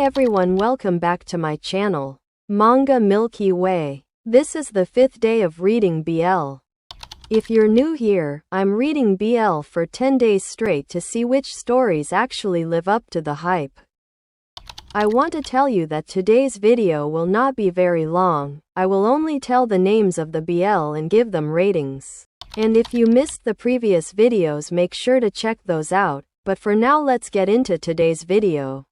everyone, welcome back to my channel, Manga Milky Way. This is the 5th day of reading BL. If you're new here, I'm reading BL for 10 days straight to see which stories actually live up to the hype. I want to tell you that today's video will not be very long. I will only tell the names of the BL and give them ratings. And if you missed the previous videos, make sure to check those out. But for now, let's get into today's video.